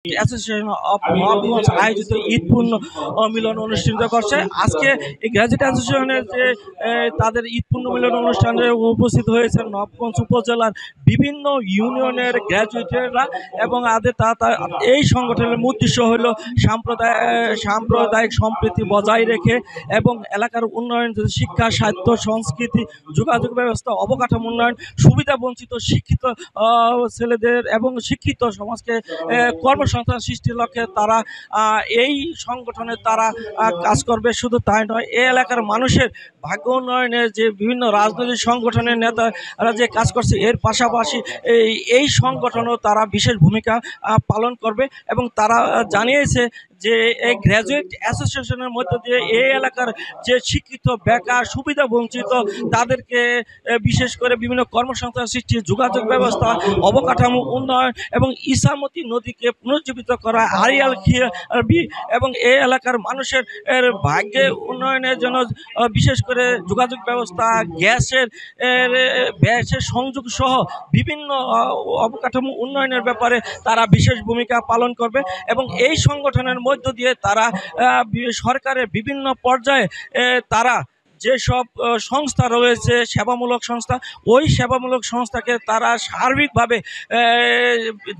Association of Nawabganj আয়োজিত ঈদ পূর্ণ মিলন অনুষ্ঠিত করছে। আজকে এই গ্র্যাজুয়েট অ্যাসোসিয়েশনের যে তাদের ঈদ পূর্ণ মিলন অনুষ্ঠানে উপস্থিত হয়েছে নবাবগঞ্জ উপজেলার বিভিন্ন ইউনিয়নের গ্র্যাজুয়েটেরা এবং এই সংগঠনের উদ্দেশ্য হল সাম্প্রদায়িক সম্প্রীতি বজায় রেখে এবং এলাকার উন্নয়ন, শিক্ষা, সাহিত্য, সংস্কৃতি, যোগাযোগ ব্যবস্থা, অবকাঠামো উন্নয়ন, সুবিধা বঞ্চিত শিক্ষিত ছেলেদের এবং শিক্ষিত সমাজকে কর্মসংস্থান সৃষ্টির লক্ষ্যে তারা এই সংগঠনে তারা কাজ করবে। শুধু তাই নয়, এই এলাকার মানুষের ভাগ্য উন্নয়নের যে বিভিন্ন রাজনৈতিক সংগঠনের নেতারা যে কাজ করছে, এর পাশাপাশি এই সংগঠনও তারা বিশেষ ভূমিকা পালন করবে এবং তারা জানিয়েছে যে এই গ্র্যাজুয়েট অ্যাসোসিয়েশনের মধ্য দিয়ে এই এলাকার যে শিক্ষিত, বেকার, সুবিধা বঞ্চিত তাদেরকে বিশেষ করে বিভিন্ন কর্মসংস্থান সৃষ্টি, যোগাযোগ ব্যবস্থা, অবকাঠামো উন্নয়ন এবং ইসামতি নদীকে পুনর্জীবিত করা, আড়িয়াল খিয়াবি এবং এই এলাকার মানুষের ভাগ্যে উন্নয়নের জন্য বিশেষ করে যোগাযোগ ব্যবস্থা, গ্যাসের সংযোগ সহ বিভিন্ন অবকাঠামো উন্নয়নের ব্যাপারে তারা বিশেষ ভূমিকা পালন করবে এবং এই সংগঠনের মধ্য দিয়ে তারা সরকারের বিভিন্ন পর্যায়ে তারা যেসব সংস্থা রয়েছে সেবামূলক সংস্থা, ওই সেবামূলক সংস্থাকে তারা সার্বিকভাবে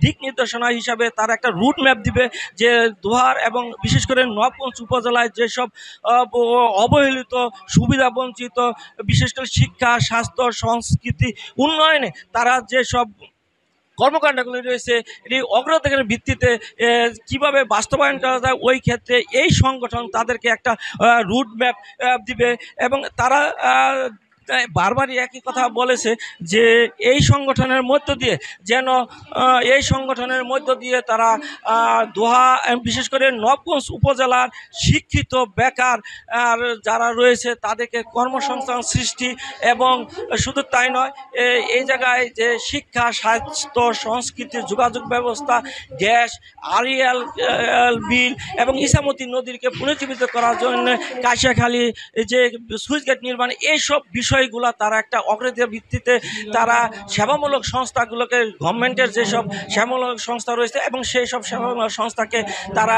দিক নির্দেশনা হিসাবে তারা একটা রুট ম্যাপ দিবে যে দোহার এবং বিশেষ করে নবাবগঞ্জ উপজেলায় যেসব অবহেলিত, সুবিধা বঞ্চিত, বিশেষ করে শিক্ষা, স্বাস্থ্য, সংস্কৃতি উন্নয়নে তারা যেসব কর্মকাণ্ডগুলি রয়েছে এটি অগ্রাধিকারের ভিত্তিতে কিভাবে বাস্তবায়ন করা যায়, ওই ক্ষেত্রে এই সংগঠন তাদেরকে একটা রুট ম্যাপ দিবে এবং তারা বারবারই একই কথা বলেছে যে এই সংগঠনের মধ্য দিয়ে তারা দোহা বিশেষ করে নবাবগঞ্জ উপজেলার শিক্ষিত, বেকার যারা রয়েছে তাদেরকে কর্মসংস্থান সৃষ্টি এবং শুধু তাই নয়, এই জায়গায় যে শিক্ষা, স্বাস্থ্য, সংস্কৃতি, যোগাযোগ ব্যবস্থা, গ্যাস, আড়িয়াল বিল এবং ইসামতি নদীকে পুনর্জীবিত করার জন্য কাশিয়াখালী যে সুইচ গেট নির্মাণ, এইসব বিষয়গুলো তারা একটা অগ্রাধিকার ভিত্তিতে তারা সেবামূলক সংস্থাগুলোকে, গভর্নমেন্টের যেসব সেবামূলক সংস্থা রয়েছে এবং সেই সব সেবামূলক সংস্থাকে তারা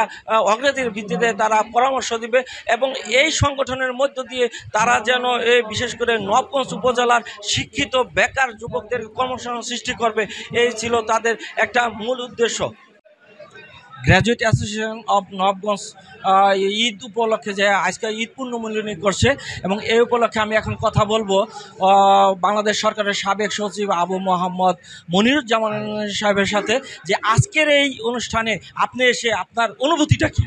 অগ্রাধিকার ভিত্তিতে তারা পরামর্শ দিবে এবং এই সংগঠনের মধ্য দিয়ে তারা যেন বিশেষ করে নবাবগঞ্জ উপজেলার শিক্ষিত, বেকার যুবকদের কর্মসংস্থান সৃষ্টি করবে, এই ছিল তাদের একটা মূল উদ্দেশ্য। Graduate association of Nawabganj Eid উপলক্ষে যে আজকে ঈদ পূর্ণ মিলনী করছে এবং এই উপলক্ষে আমি এখন কথা বলবো বাংলাদেশ সরকারের সাবেক সচিব আবু মোহাম্মদ মনিরুজ্জামান সাহেবের সাথে যে আজকের এই অনুষ্ঠানে আপনি এসে আপনার অনুভূতিটা কি?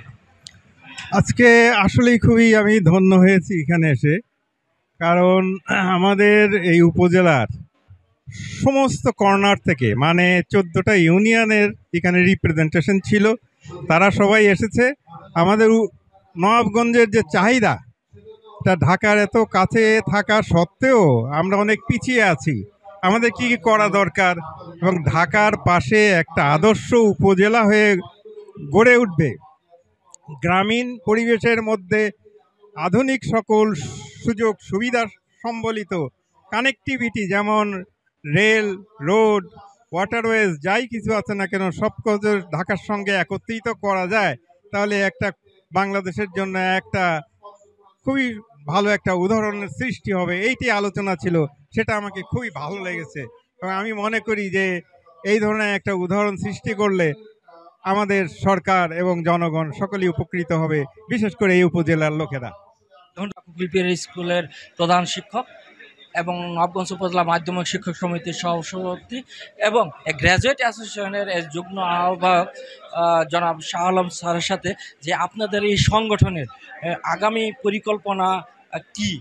আজকে আসলেই খুবই আমি ধন্য হয়েছি এখানে এসে, কারণ আমাদের এই উপজেলার সমস্ত কর্নার থেকে মানে 14টা ইউনিয়নের এখানে রিপ্রেজেন্টেশন ছিল, তারা সবাই এসেছে। আমাদের নবাবগঞ্জের যে চাহিদা, তা ঢাকার এত কাছে থাকা সত্ত্বেও আমরা অনেক পিছিয়ে আছি, আমাদের কি কি করা দরকার এবং ঢাকার পাশে একটা আদর্শ উপজেলা হয়ে গড়ে উঠবে, গ্রামীণ পরিবেশের মধ্যে আধুনিক সকল সুযোগ সুবিধা সম্বলিত কানেক্টিভিটি, যেমন রেল, রোড, ওয়াটারওয়েজ, যাই কিছু আছে না কেন সব কিছু ঢাকার সঙ্গে একত্রিত করা যায়, তাহলে একটা বাংলাদেশের জন্য একটা খুবই ভালো একটা উদাহরণের সৃষ্টি হবে। এইটি আলোচনা ছিল, সেটা আমাকে খুবই ভালো লেগেছে এবং আমি মনে করি যে এই ধরনের একটা উদাহরণ সৃষ্টি করলে আমাদের সরকার এবং জনগণ সকলেই উপকৃত হবে, বিশেষ করে এই উপজেলার লোকেরা। স্কুলের প্রধান শিক্ষক এবং নবাবগঞ্জ উপজেলা মাধ্যমিক শিক্ষক সমিতির সভাপতি এবং গ্র্যাজুয়েট অ্যাসোসিয়েশনের যুগ্ম আহ্বায়ক জনাব শাহ আলম স্যারের সাথে যে আপনাদের এই সংগঠনের আগামী পরিকল্পনা কি?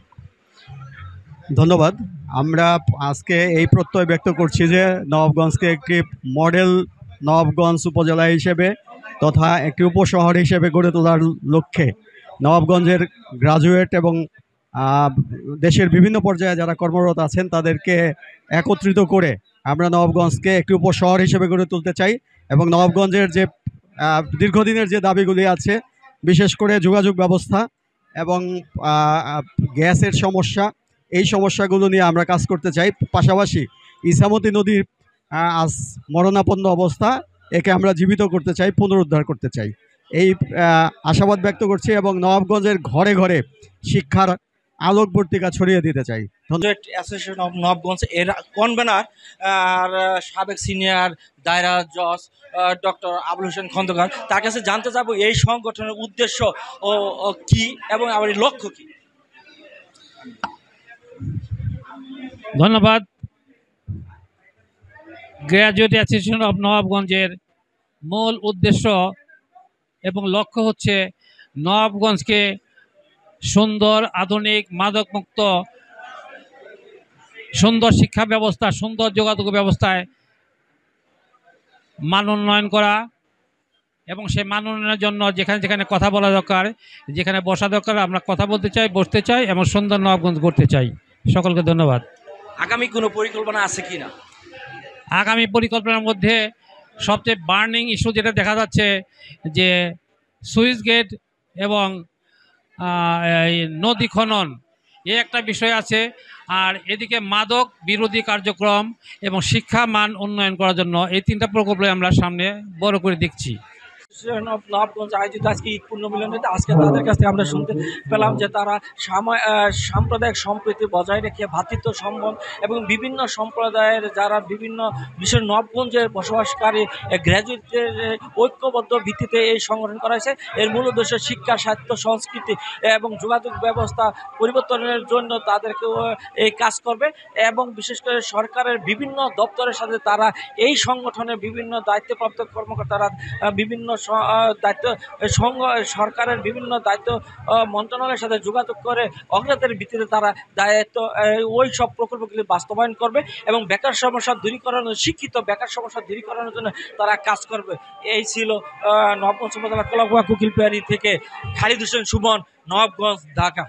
ধন্যবাদ। আমরা আজকে এই প্রত্যয় ব্যক্ত করছি যে নবাবগঞ্জকে একটি মডেল নবাবগঞ্জ উপজেলা হিসেবে তথা একটি উপশহর হিসেবে গড়ে তোলার লক্ষ্যে নবাবগঞ্জের গ্রাজুয়েট এবং দেশের বিভিন্ন পর্যায়ে যারা কর্মরত আছেন তাদেরকে একত্রিত করে আমরা নবাবগঞ্জকে একটি উপশহর হিসেবে গড়ে তুলতে চাই এবং নবাবগঞ্জের যে দীর্ঘদিনের যে দাবিগুলি আছে, বিশেষ করে যোগাযোগ ব্যবস্থা এবং গ্যাসের সমস্যা, এই সমস্যাগুলো নিয়ে আমরা কাজ করতে চাই। পাশাপাশি ইসামতি নদীর আজ মরণাপন্ন অবস্থা, একে আমরা জীবিত করতে চাই, পুনরুদ্ধার করতে চাই। এই আশাবাদ ব্যক্ত করছি এবং নবাবগঞ্জের ঘরে ঘরে শিক্ষার আলোকবর্তিকা ছড়িয়ে দিতে চাই। অ্যাসোসিয়েশন অফ নবাবগঞ্জ এর কনভেনার আর সাবেক সিনিয়র দায়রা জজ ডক্টর আবুল হোসেন খন্দকার, তার কাছে জানতে চাবো এই সংগঠনের উদ্দেশ্য ও কি এবং আমার লক্ষ্য কি। ধন্যবাদ। গ্র্যাজুয়েট অ্যাসোসিয়েশন অফ নবাবগঞ্জের মূল উদ্দেশ্য এবং লক্ষ্য হচ্ছে নবাবগঞ্জকে সুন্দর, আধুনিক, মাদকমুক্ত, সুন্দর শিক্ষা ব্যবস্থা, সুন্দর যোগাযোগ ব্যবস্থায় মান উন্নয়ন করা এবং সেই মান উন্নয়নের জন্য যেখানে যেখানে কথা বলা দরকার, যেখানে বসা দরকার, আমরা কথা বলতে চাই, বসতে চাই এবং সুন্দর নবাবগঞ্জ গড়তে চাই। সকলকে ধন্যবাদ। আগামী কোনো পরিকল্পনা আছে কি না? আগামী পরিকল্পনার মধ্যে সবচেয়ে বার্নিং ইস্যু যেটা দেখা যাচ্ছে যে সুইচ গেট এবং এই নদী খনন, এই একটা বিষয় আছে। আর এদিকে মাদক বিরোধী কার্যক্রম এবং শিক্ষা মান উন্নয়ন করার জন্য এই তিনটা প্রকল্প আমরা সামনে বড় করে দেখছি। নবাবগঞ্জ আয়োজিত আজকে ঈদ পুণ্যমিলনীতে আজকে তাদের কাছ থেকে আমরা শুনতে পেলাম যে তারা সাম্প্রদায়িক সম্প্রীতি বজায় রেখে ভ্রাতৃত্ব সম্বন্ধ এবং বিভিন্ন সম্প্রদায়ের যারা বিভিন্ন বিশেষ নবাবগঞ্জের বসবাসকারী গ্র্যাজুয়েটদের ঐক্যবদ্ধ ভিত্তিতে এই সংগঠন করা হয়েছে। এর মূল উদ্দেশ্য শিক্ষা, সাহিত্য, সংস্কৃতি এবং যোগাযোগ ব্যবস্থা পরিবর্তনের জন্য তাদেরকে এই কাজ করবে এবং বিশেষ করে সরকারের বিভিন্ন দপ্তরের সাথে তারা এই সংগঠনের বিভিন্ন দায়িত্বপ্রাপ্ত কর্মকর্তারা বিভিন্ন দায়িত্ব সরকারের বিভিন্ন দায়িত্ব মন্ত্রণালয়ের সাথে যোগাযোগ করে অগ্রাধিকারের ভিত্তিতে তারা দায়িত্ব ওই সব প্রকল্পগুলি বাস্তবায়ন করবে এবং বেকার সমস্যা দূরীকরণের, শিক্ষিত বেকার সমস্যা দূরীকরণের জন্য তারা কাজ করবে। এই ছিল নবাবগঞ্জ উপজেলা কোলাকুয়া কুকিলপিয়ারি থেকে খালিদ হোসেন সুমন, নবাবগঞ্জ, ঢাকা।